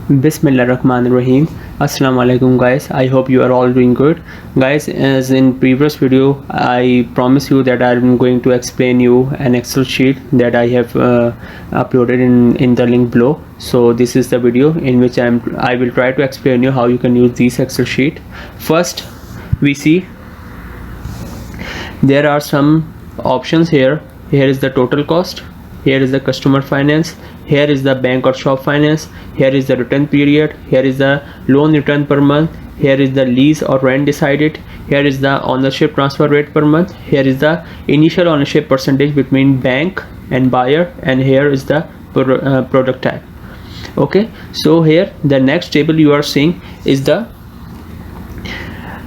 Bismillahirrahmanirrahim. Assalamu alaikum guys. I hope you are all doing good. Guys, as in previous video, I promise you that I'm going to explain you an Excel sheet that I have uploaded in the link below. So this is the video in which I will try to explain you how you can use this Excel sheet. First, we see there are some options here. Here is the total cost. Here is the customer finance. Here is the bank or shop finance. Here is the return period. Here is the loan return per month. Here is the lease or rent decided. Here is the ownership transfer rate per month. Here is the initial ownership percentage between bank and buyer, and here is the product type. Okay, so here the next table you are seeing is the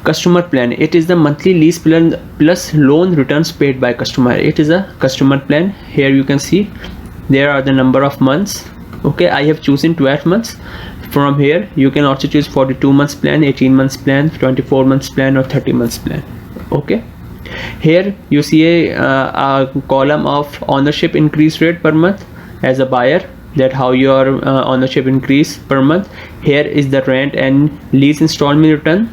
customer plan. It is the monthly lease plan plus loan returns paid by customer. It is a customer plan. Here you can see there are the number of months. Okay, I have chosen 12 months. From here you can also choose 42 months plan, 18 months plan, 24 months plan, or 30 months plan. Okay, here you see a column of ownership increase rate per month as a buyer, that how your ownership increase per month. Here is the rent and lease installment return,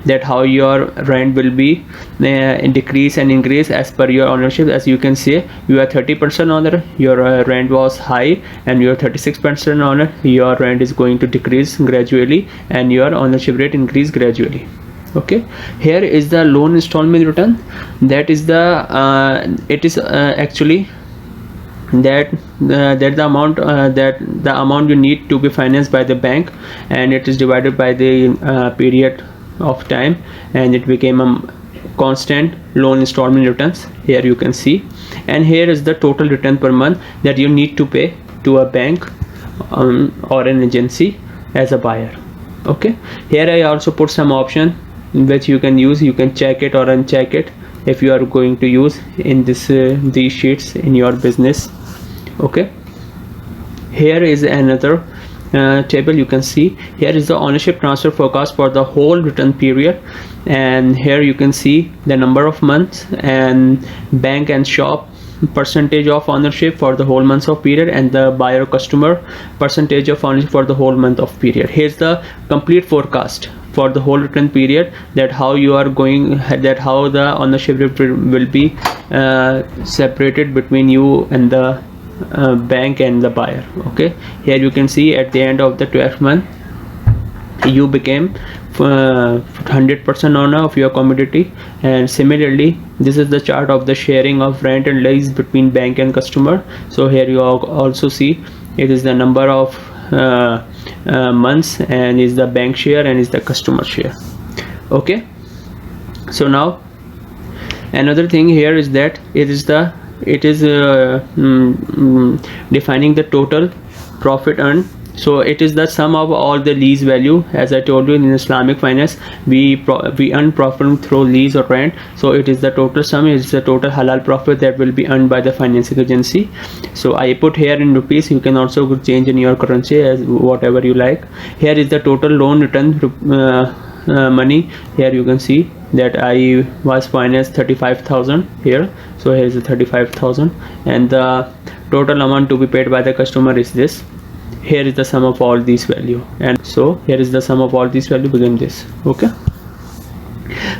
that how your rent will be decrease and increase as per your ownership. As you can see, you are 30% owner, your rent was high, and you are 36% owner, your rent is going to decrease gradually and your ownership rate increase gradually. Okay, here is the loan installment return. That is the it is actually that the amount you need to be financed by the bank, and it is divided by the period of time, and it became a constant loan installment returns. Here you can see, and here is the total return per month that you need to pay to a bank or an agency as a buyer. Okay, here I also put some option which you can use. You can check it or uncheck it if you are going to use in this these sheets in your business. Okay, here is another table. You can see here is the ownership transfer forecast for the whole return period, and here you can see the number of months and bank and shop percentage of ownership for the whole months of period, and the buyer customer percentage of ownership for the whole month of period. Here's the complete forecast for the whole return period, that how you are going, that how the ownership will be separated between you and the bank and the buyer. Okay, here you can see at the end of the 12th month you became 100% owner of your commodity. And similarly, this is the chart of the sharing of rent and lease between bank and customer. So here you also see it is the number of months, and is the bank share and is the customer share. Okay, so now another thing here is that it is defining the total profit earned. So it is the sum of all the lease value. As I told you, in Islamic finance we earn profit through lease or rent, so it is the total sum, is the total halal profit that will be earned by the financing agency. So I put here in rupees. You can also change in your currency as whatever you like. Here is the total loan return money. Here you can see that I was financed 35,000 here. So here is the 35,000, and the total amount to be paid by the customer is this. Here is the sum of all these value, and so here is the sum of all these value begin this. Okay,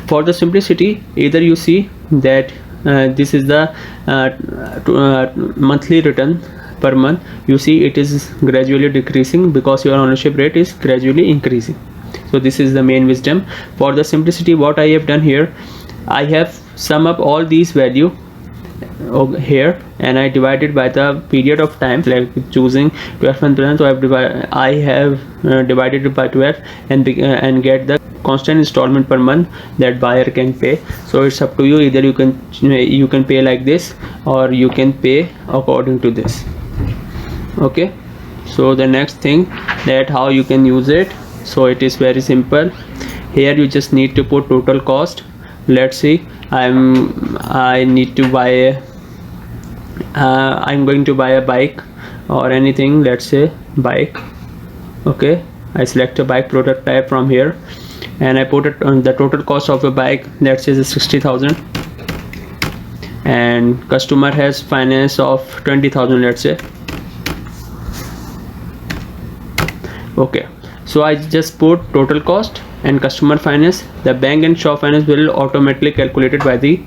for the simplicity, either you see that this is the monthly return per month. You see it is gradually decreasing because your ownership rate is gradually increasing. So this is the main wisdom. For the simplicity, what I have done here, I have sum up all these value over here, and I divided by the period of time, like choosing 12 month plan. So I have divided it by 12 and get the constant installment per month that buyer can pay. So it's up to you. Either you can pay like this, or you can pay according to this. Okay, so the next thing, that how you can use it. So it is very simple. Here you just need to put total cost. Let's see, I need to buy I'm going to buy a bike or anything. Let's say bike. Okay, I select a bike product type from here, and I put it on the total cost of a bike. Let's say 60,000, and customer has finance of 20,000, let's say. Okay, so I just put total cost and customer finance. The bank and shop finance will automatically calculated by the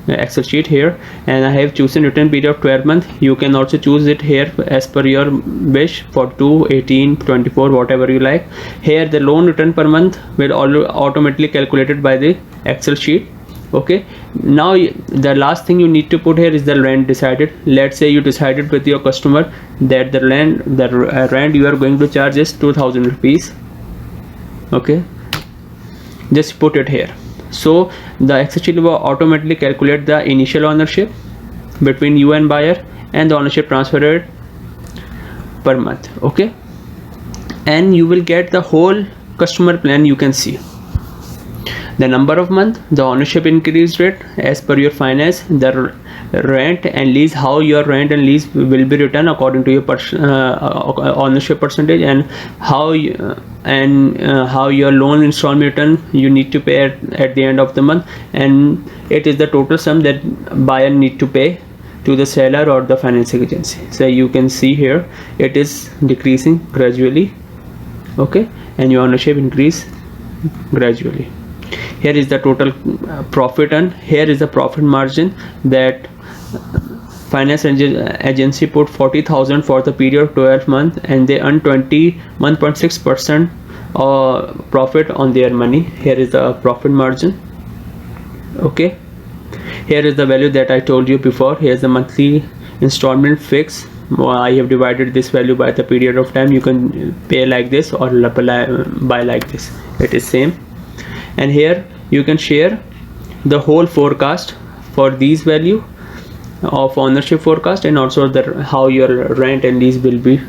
Excel sheet here, and I have chosen return period of 12 months. You can also choose it here as per your wish, 42, 18, 24, whatever you like. Here the loan return per month will automatically calculated by the Excel sheet. Okay, now the last thing you need to put here is the rent decided. Let's say you decided with your customer that the rent you are going to charge is 2000 rupees. Okay, just put it here. So the Excel sheet will automatically calculate the initial ownership between you and buyer and the ownership transfer rate per month. Okay, and you will get the whole customer plan. You can see the number of month, the ownership increase rate as per your finance, the rent and lease, how your rent and lease will be returned according to your ownership percentage, and how your loan installment return you need to pay at the end of the month, and it is the total sum that buyer need to pay to the seller or the financing agency. So you can see here it is decreasing gradually. Okay, and your ownership increase gradually. Here is the total profit, and here is the profit margin that finance agency put 40,000 for the period of 12 months, and they earn 21.6% profit on their money. Here is the profit margin. Okay, here is the value that I told you before. Here is the monthly installment fix. I have divided this value by the period of time. You can pay like this or buy like this, it is same. And here you can share the whole forecast for these value of ownership forecast, and also how your rent and lease will be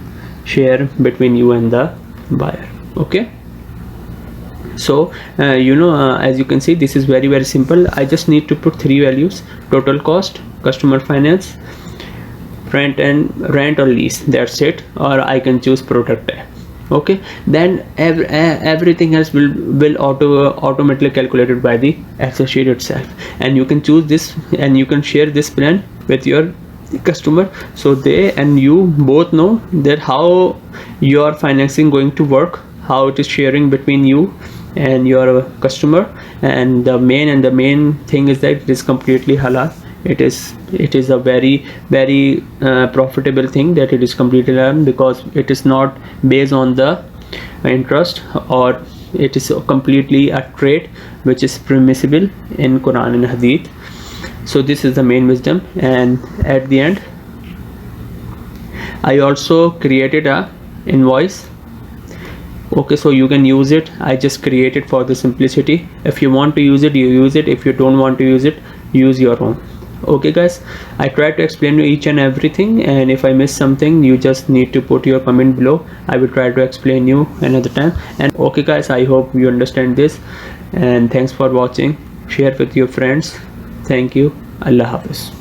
shared between you and the buyer. Okay, so as you can see, this is very simple. I just need to put three values: total cost, customer finance, rent or lease. That's it. Or I can choose product type. Okay, then everything else will automatically calculated by the Excel sheet itself, and you can choose this and you can share this plan with your customer, so they and you both know that how your financing going to work, how it is sharing between you and your customer. And the main thing is that it is completely halal. It is a very profitable thing that it is completely halal, because it is not based on the interest, or it is completely a trade which is permissible in Quran and Hadith. So this is the main wisdom. And at the end, I also created a invoice. Okay, so you can use it. I just created for the simplicity. If you want to use it, you use it. If you don't want to use it, use your own. Okay guys, I tried to explain you each and everything, and if I miss something, you just need to put your comment below. I will try to explain you another time. And okay guys, I hope you understand this, and thanks for watching. Share with your friends. Thank you. Allah Hafiz.